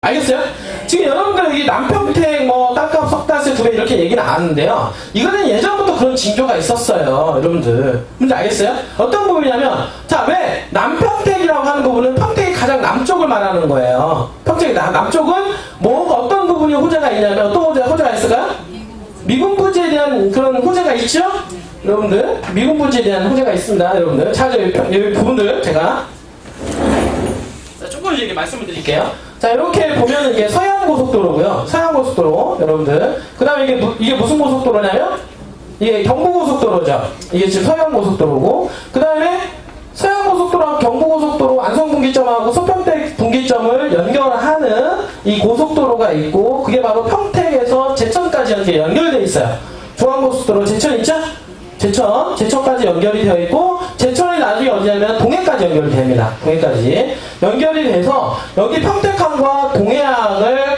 알겠어요? 지금 여러분들 여기 남평택 뭐 땅값 석다세 2배 이렇게 얘기 나왔는데요. 이거는 예전부터 그런 징조가 있었어요. 여러분들 뭔지 알겠어요? 어떤 부분이냐면 자, 왜 남평택이라고 하는 부분은 평택이 가장 남쪽을 말하는 거예요. 평택이 남쪽은 뭐 어떤 부분이 호재가 있냐면 어떤 호재가 있을까요? 미군 부지에 대한 그런 호재가 있죠? 여러분들 미군 부지에 대한 호재가 있습니다. 여러분들 자, 여기 부분들 제가 조금 이렇게 말씀을 드릴게요. 자, 이렇게 보면 이게 서해안고속도로고요. 서해안고속도로, 여러분들. 그 다음에 이게 무슨 고속도로냐면, 이게 경부고속도로죠. 이게 지금 서해안고속도로고, 그 다음에 서해안고속도로와 경부고속도로 안성분기점하고 소평택 분기점을 연결하는 이 고속도로가 있고, 그게 바로 평택에서 제천까지 이렇게 연결되어 있어요. 중앙고속도로 제천 있죠? 제천까지 연결이 되어 있고, 제천이 나중에 어디냐면 동해까지 연결이 됩니다. 동해까지. 연결이 돼서, 여기 평택항과 동해항을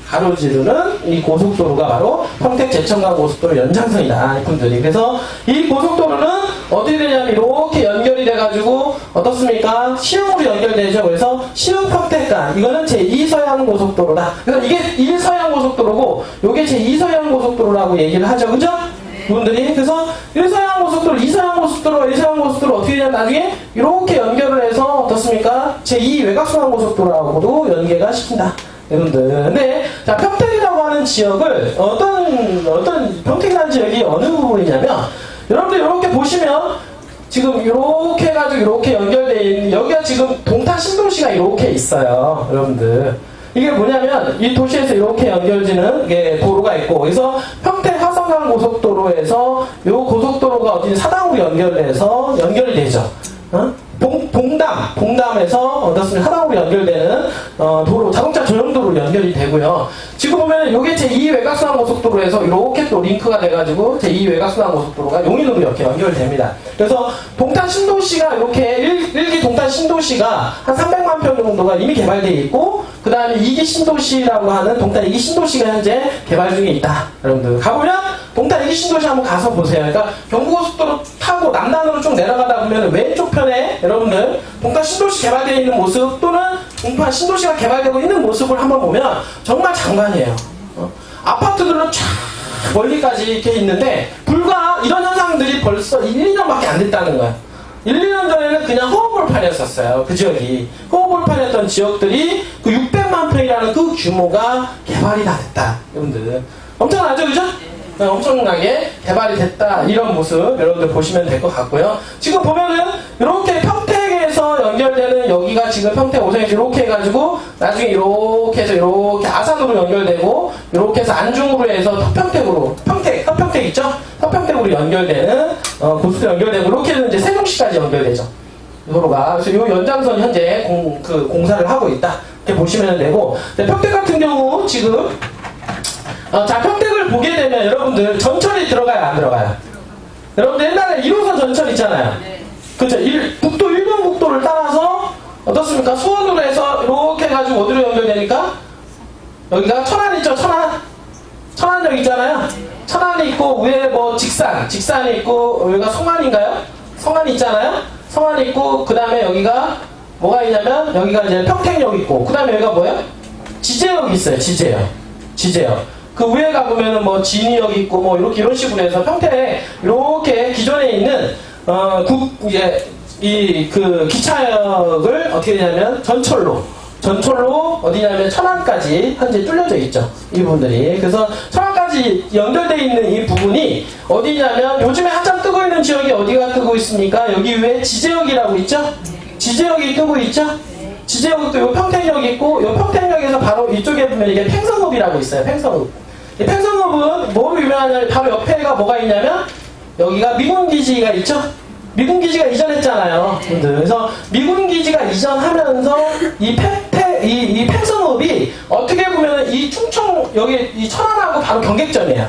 가로지르는 이 고속도로가 바로 평택 제천간 고속도로 연장선이다. 이분들이. 그래서 이 고속도로는 어디 되냐면 이렇게 연결이 돼가지고, 어떻습니까? 시흥으로 연결되죠. 그래서 시흥평택간. 이거는 제2서해안 고속도로다. 그래서 이게 1서해안 고속도로고, 요게 제2서해안 고속도로라고 얘기를 하죠. 그죠? 분들이. 그래서 1서해안 고속도로, 2서해안 고속도로, 1서해안 고속도로 어떻게 되냐면 나중에 이렇게 연결을 해서 어떻습니까? 제2 외곽순환 고속도로하고도 연계가 시킨다. 여러분들. 근데 자, 평택이라고 하는 지역을 어떤 평택이라는 지역이 어느 부분이냐면 여러분들 이렇게 보시면 지금 이렇게 해가지고 이렇게 연결되어 있는 여기가 지금 동탄 신도시가 이렇게 있어요. 여러분들. 이게 뭐냐면 이 도시에서 이렇게 연결되는 게 도로가 있고 그래서 평택 화성강 고속도로에서 이 고속도로가 어디 사당으로 연결이 되죠. 봉담에서 어떻습니까? 하당으로 연결되는 도로, 자동차 전용도로 연결이 되고요. 지금 보면 이게 제2 외곽순환 고속도로에서 이렇게 또 링크가 돼가지고 제2 외곽순환 고속도로가 용인으로 이렇게 연결됩니다. 그래서 동탄 신도시가 이렇게 1기 동탄 신도시가 한 300만 평 정도가 이미 개발되어 있고 그 다음에 2기 신도시라고 하는 동탄 2기 신도시가 현재 개발 중에 있다. 여러분들 가보면 동탄 2기 신도시 한번 가서 보세요. 그러니까 경부고속도로 타고 남단으로 쭉 내려가다 보면 왼쪽 편에 여러분들 동탄 신도시 개발되어 있는 모습 또는 동탄 신도시가 개발되고 있는 모습을 한번 보면 정말 장관이에요. 아파트들은 쫙 멀리까지 이렇게 있는데 불과 이런 현상들이 벌써 1, 2년밖에 안 됐다는 거예요. 1, 2년 전에는 그냥 허허벌판이었어요. 그 지역이. 허허벌판이었던 지역들이 그 600만 평이라는 그 규모가 개발이 다 됐다. 여러분들. 엄청나죠? 그죠? 엄청나게 개발이 됐다. 이런 모습 여러분들 보시면 될 것 같고요. 지금 보면은 이렇게 평택에서 연결되는 여기가 지금 평택 오송에서 이렇게 해가지고 나중에 이렇게 해서 이렇게 아산으로 연결되고 이렇게 해서 안중으로 해서 서평택으로 서평택 있죠? 서평택으로 연결되는 고속도로 연결되고 이렇게 해서 이제 세종시까지 연결되죠. 도로가. 그래서 이 연장선 현재 공사를 하고 있다. 이렇게 보시면 되고 평택 같은 경우 지금 자, 평택을 보게 되면 여러분들 전철이 들어가요, 안 들어가요? 여러분들 옛날에 1호선 전철 있잖아요. 그쵸? 북도, 일본 국도를 따라서 어떻습니까? 수원으로 해서 이렇게 해가지고 어디로 연결되니까? 여기가 천안 있죠, 천안? 천안역 있잖아요? 천안이 있고, 위에 뭐 직산이 있고, 여기가 성안인가요? 성안이 있잖아요? 성안이 있고, 그 다음에 여기가 뭐가 있냐면, 여기가 이제 평택역 있고, 그 다음에 여기가 뭐예요? 지제역이 있어요, 지제역. 그 위에 가보면은 뭐 진이역 있고 뭐 이런 식으로 해서 평택에 이렇게 기존에 있는 이제 그 기차역을 어떻게 되냐면 전철로 어디냐면 천안까지 현재 뚫려져 있죠. 이 부분들이. 그래서 천안까지 연결되어 있는 이 부분이 어디냐면 요즘에 한참 뜨고 있는 지역이 어디가 뜨고 있습니까? 여기 위에 지제역이라고 있죠? 지제역이 뜨고 있죠? 지제역도 요 평택역이 있고 요 평택역에서 바로 이쪽에 보면 이게 팽성읍이라고 있어요. 팽성읍. 이 팽성읍은 뭐로 유명하냐면 바로 옆에가 뭐가 있냐면 여기가 미군기지가 있죠? 미군기지가 이전했잖아요. 그래서 미군기지가 이전하면서 이 팽성읍이 어떻게 보면 이 충청 여기 이 천안하고 바로 경계점이에요.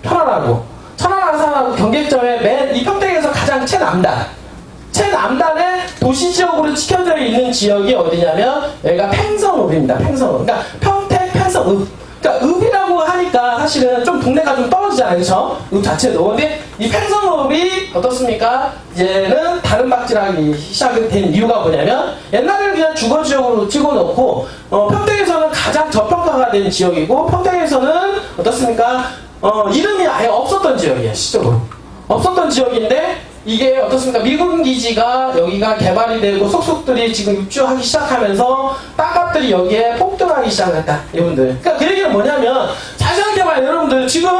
천안 아산하고 경계점에 맨 이 평택에서 가장 최남단에 도시지역으로 찍혀져 있는 지역이 어디냐면 여기가 팽성읍입니다. 팽성읍. 그러니까 평택 팽성읍. 그러니까 읍이라고 하니까 사실은 좀 동네가 좀 떨어지잖아요. 그쵸? 읍 자체도. 근데 이 팽성읍이 어떻습니까? 이제는 다른 박질하기 시작된 이유가 뭐냐면 옛날에는 그냥 주거지역으로 찍어놓고 평택에서는 가장 저평가가 된 지역이고 평택에서는 어떻습니까? 이름이 아예 없었던 지역이에요. 시적으로. 없었던 지역인데 이게 어떻습니까? 미군 기지가 여기가 개발이 되고 속속들이 지금 입주하기 시작하면서 땅값들이 여기에 폭등하기 시작했다. 이분들. 그러니까 그 얘기는 뭐냐면 자세하게 봐요. 여러분들 지금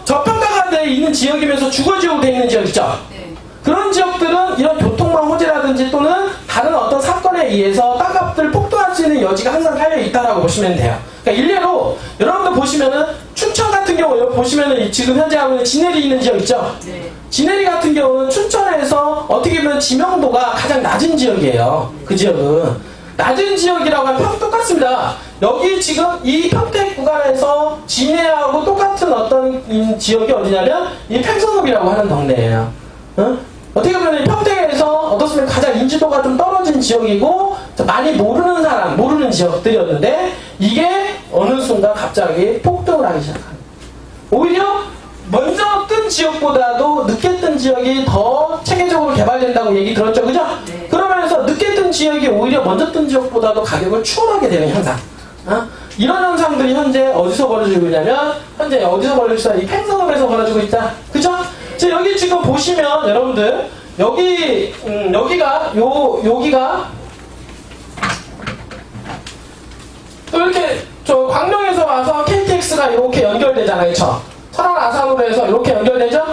저평가가 돼 있는 지역이면서 주거지역으로 돼 있는 지역 있죠? 네. 그런 지역들은 이런 교통망 호재라든지 또는 다른 어떤 사건에 의해서 땅값들 폭등할 수 있는 여지가 항상 깔려 있다라고 보시면 돼요. 그러니까 일례로 여러분들 보시면은 춘천 같은 경우 여기 보시면은 지금 현재 하고 있는 진해리 있는 지역 있죠? 네. 진해리 같은 경우는 춘천에서 어떻게 보면 지명도가 가장 낮은 지역이에요. 그 지역은 낮은 지역이라고 하면 똑같습니다. 여기 지금 이 평택 구간에서 진해하고 똑같은 어떤 지역이 어디냐면 이 팽성읍이라고 하는 동네예요. 어떻게 보면 평택에서 어떻습니까? 가장 인지도가 좀 떨어진 지역이고 많이 모르는 사람, 모르는 지역들이었는데 이게 어느 순간 갑자기 폭등을 하기 시작합니다. 오히려 먼저 뜬 지역보다도 늦게 뜬 지역이 더 체계적으로 개발된다고 얘기 들었죠, 그죠? 네. 그러면서 늦게 뜬 지역이 오히려 먼저 뜬 지역보다도 가격을 추월하게 되는 현상. 이런 현상들이 현재 어디서 벌어지고 있냐면 현재 어디서 벌어지고 있다? 이 팽성읍에서 벌어지고 있다, 그죠? 여기 지금 보시면 여러분들 여기가 또 이렇게 저 광명에서 와서 KTX가 이렇게 연결되잖아요, 그쵸? 천안 아산으로 해서 이렇게 연결되죠?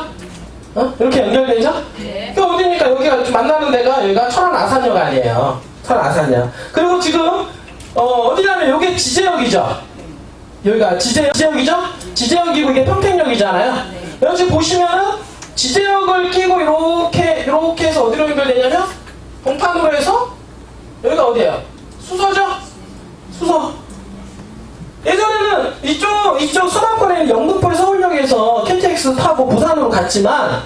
이렇게 연결되죠? 네. 그 어디입니까? 여기가 만나는 데가 여기가 천안 아산역 아니에요. 천안 아산역. 그리고 지금 어디냐면 여기 지제역이죠. 여기가 지제역이죠? 지제역이고 이게 평택역이잖아요. 네. 여기 지금 보시면은 지제역을 끼고 이렇게 해서 어디로 연결되냐면 동탄으로 해서 여기가 어디예요? 수서죠? 수서. 예전에는 이쪽 서남권에 있는 영등포 서울역에서 KTX 타고 부산으로 갔지만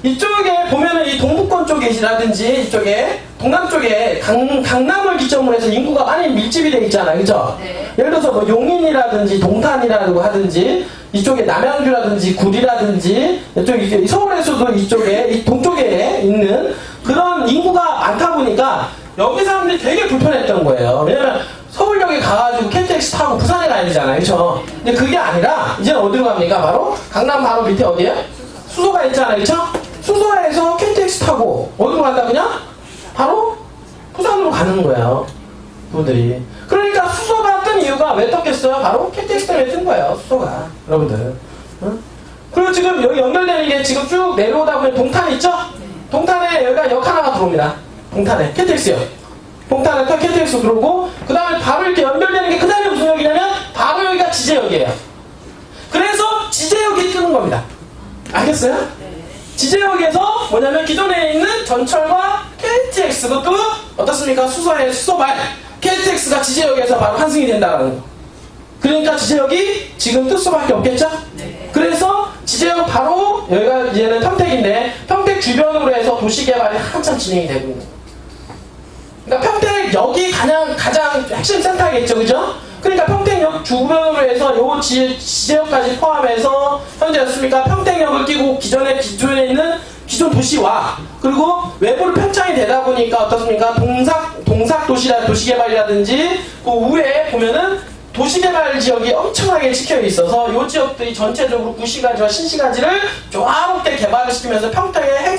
이쪽에 보면은 이 동북권 쪽이라든지 이쪽에 동남 쪽에 강남을 기점으로 해서 인구가 많이 밀집이 돼 있잖아요, 그죠? 네. 예를 들어서 뭐 용인이라든지 동탄이라고 하든지 이쪽에 남양주라든지 구리라든지 이쪽 서울에서도 이쪽에 이 동쪽에 있는 그런 인구가 많다 보니까 여기 사람들이 되게 불편했던 거예요. 왜냐면 서울역에 가가지고 KTX 타고 부산에 가야 되잖아요, 그렇죠? 근데 그게 아니라 이제 어디로 갑니까? 바로 강남 바로 밑에 어디에요? 수소가 있잖아요, 그렇죠? 수소에서 KTX 타고 어디로 간다 그냥? 바로 부산으로 가는 거예요, 분들이. 그러니까 수소가 뜬 이유가 왜 떴겠어요? 바로 KTX 때문에 뜬 거예요, 수소가. 여러분들. 응? 그리고 지금 여기 연결되는 게 지금 쭉 내려오다 보면 동탄 있죠? 동탄에 여기가 역 하나가 들어옵니다. 동탄에 KTX요. 동탄에 KTX 들어오고 그 다음에 바로 이렇게 연결되는 게 그 다음에 무슨 역이냐면 바로 여기가 지제역이에요. 그래서 지제역이 뜨는 겁니다. 알겠어요? 지제역에서 뭐냐면 기존에 있는 전철과 KTX 그것도 어떻습니까? 수소의 수소발 KTX가 지제역에서 바로 환승이 된다는 거. 그러니까 지제역이 지금 뜰 수밖에 없겠죠? 네. 그래서 지제역 바로 여기가 이제는 평택인데 평택 주변으로 해서 도시개발이 한참 진행이 되고 있는 거예요. 그러니까 평택역이 가장 핵심 센터겠죠, 그죠? 그러니까 평택역 주변으로 해서 요 지제역까지 포함해서 현재였습니까? 평택역을 끼고 기존에 있는 기존 도시와 그리고 외부로 편창이 되다 보니까 어떻습니까? 동삭 도시개발이라든지 그 우회에 보면은 도시개발 지역이 엄청나게 찍혀 있어서 이 지역들이 전체적으로 구시가지와 신시가지를 조화롭게 개발을 시키면서 평택의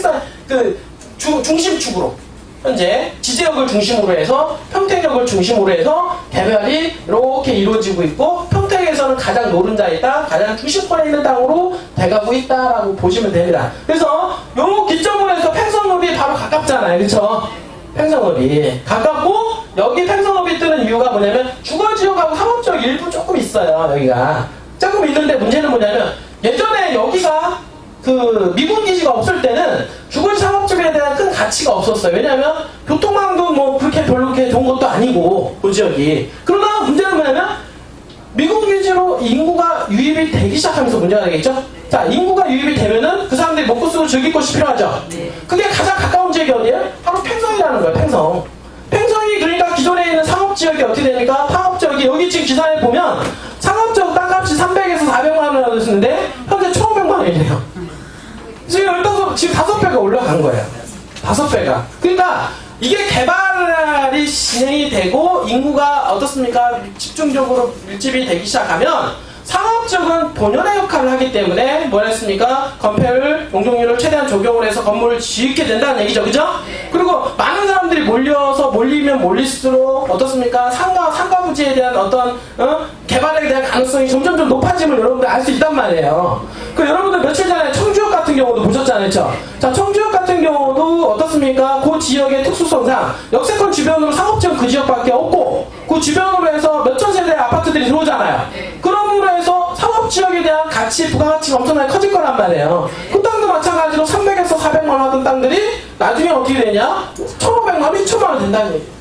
중심축으로 현재 지제역을 중심으로 해서 평택역을 중심으로 해서 개발이 이렇게 이루어지고 있고 평택에서는 가장 노른자의 땅, 가장 중심권에 있는 땅으로 돼가고 있다라고 보시면 됩니다. 그래서 요 기점으로 해서 팽성읍이 바로 가깝잖아요, 그렇죠? 팽성읍이 가깝고 여기 팽성읍이 뜨는 이유가 뭐냐면 주거지역하고 상업지역 일부 조금 있어요. 여기가 조금 있는데 문제는 뭐냐면 예전에 여기가 그 미군기지가 없을 때는 주거지 상업지역에 대한 큰 가치가 없었어요. 왜냐하면 교통망도 뭐 그렇게 별로 그렇게 좋은 것도 아니고 그 지역이. 그러나 문제는 뭐냐면 미군기지로 인구가 유입이 되기 시작하면서 문제가 되겠죠. 자, 인구가 유입이 되면은 그 사람들이 먹고 쓰고 즐길 곳이 필요하죠. 그게 가장 가까운 지역이 어디예요? 바로 팽성이라는 거예요. 팽성. 팽성이 그러니까 기존에 있는 상업지역이 어떻게 됩니까? 상업지역이 여기 지금 기사에 보면 상업지역 땅값이 있었는데 현재 1,500만 원이래요. 지금 5배가 올라간 거예요. 5배가. 그러니까 이게 개발이 진행이 되고 인구가 어떻습니까? 집중적으로 밀집이 되기 시작하면 상업적은 본연의 역할을 하기 때문에 뭘 했습니까? 건폐율, 용적률을 최대한 적용을 해서 건물을 짓게 된다는 얘기죠. 그죠? 그리고 많은 사람들이 몰리면 몰릴수록 어떻습니까? 상가 부지에 대한 어떤 개발에 대한 가능성이 점점 높아짐을 여러분들 알 수 있단 말이에요. 그 여러분들 며칠 전에 청주역 같은 경우도 보셨잖아요. 자, 청주역 같은 경우도 어떻습니까? 그 지역의 특수성상 역세권 주변으로 상업지역 그 지역밖에 없고 그 주변으로 해서 몇천 세대의 아파트들이 들어오잖아요. 그럼으로 해서 상업지역에 대한 가치, 부가가치가 엄청나게 커질 거란 말이에요. 그 땅도 마찬가지로 300에서 400만 원 하던 땅들이 나중에 어떻게 되냐? 1,500만 원, 2,000만 원 된다는 얘기예요.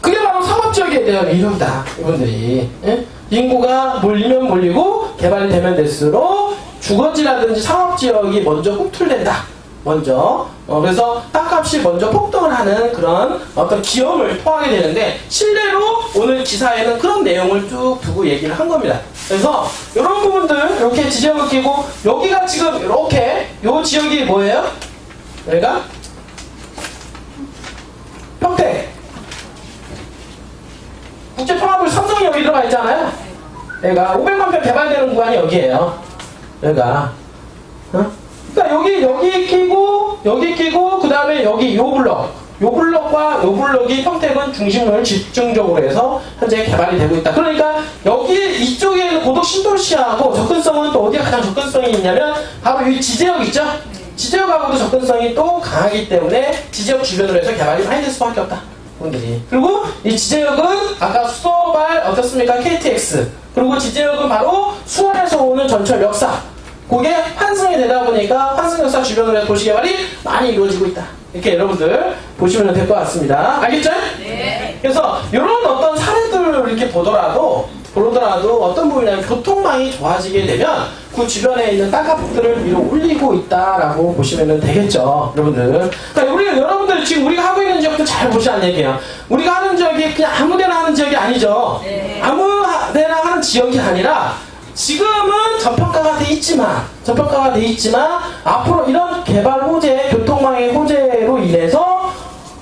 그게 바로 상업지역에 대한 이유다. 이분들이. 예? 인구가 몰리면 몰리고 개발이 되면 될수록 주거지라든지 상업지역이 먼저 꿈틀댄다. 먼저 그래서 땅값이 먼저 폭등을 하는 그런 어떤 기염을 토하게 되는데 실례로 오늘 기사에는 그런 내용을 쭉 두고 얘기를 한 겁니다. 그래서 이런 부분들 이렇게 지적을 끼고 여기가 지금 이렇게 요 지역이 뭐예요? 여기가 평택 국제통합을 삼성이 여기 들어가 있잖아요. 여기가 500만 평 개발되는 구간이 여기에요. 여기가 그러니까 여기 끼고 그 다음에 여기 요 블럭과 요 블럭이 평택은 중심을 집중적으로 해서 현재 개발이 되고 있다. 그러니까 여기 이쪽에 고덕 신도시하고 접근성은 또 어디가 가장 접근성이 있냐면 바로 이 지제역 있죠? 지제역하고도 접근성이 또 강하기 때문에 지제역 주변으로 해서 개발이 많이 될 수밖에 없다. 분들이. 그리고 이 지제역은 아까 수도발 어떻습니까? KTX. 그리고 지제역은 바로 수원에서 오는 전철 역사. 그게 환승이 되다 보니까 환승역사 주변으로 도시개발이 많이 이루어지고 있다. 이렇게 여러분들 보시면 될 것 같습니다. 알겠죠? 네. 그래서 이런 어떤 사례들을 이렇게 보더라도 어떤 부분이냐면 교통망이 좋아지게 되면 그 주변에 있는 땅값들을 위로 올리고 있다라고 보시면 되겠죠. 여러분들. 그러니까 여러분들 지금 우리가 하고 있는 지역도 잘 보시라는 얘기예요. 우리가 하는 지역이 그냥 아무데나 하는 지역이 아니죠. 네. 아무데나 하는 지역이 아니라 지금은 저평가가 돼 있지만 앞으로 이런 개발 호재, 교통망의 호재로 인해서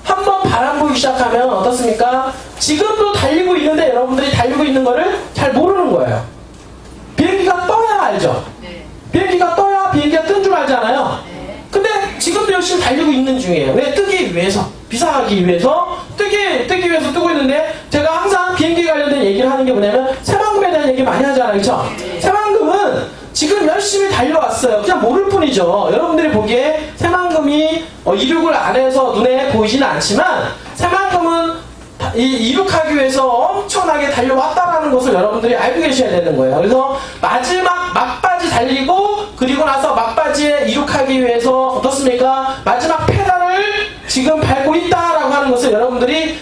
한번 바람 부기 시작하면 어떻습니까? 지금도 달리고 있는데 여러분들이 달리고 있는 거를 잘 모르는 거예요. 비행기가 떠야 알죠? 네. 비행기가 떠야 비행기가 뜬 줄 알잖아요. 네. 근데 지금도 열심히 달리고 있는 중이에요. 왜? 뜨기 위해서, 비상하기 위해서 뜨기 위해서 뜨고 있는데 제가 항상 비행기 관련된 얘기를 하는 게 뭐냐면 새만금에 대한 얘기 많이 하잖아요. 그렇죠? 네. 새만금은 지금 열심히 달려왔어요. 그냥 모를 뿐이죠. 여러분들이 보기에 새만금이 이륙을 안 해서 눈에 보이지는 않지만 새만금은 이륙하기 위해서 엄청나게 달려왔다라는 것을 여러분들이 알고 계셔야 되는 거예요. 그래서 마지막 막바지 달리고 그리고 나서 막바지에 이륙하기 위해서 어떻습니까? 마지막 페달을 지금 밟고 있다라고 하는 것을 여러분들이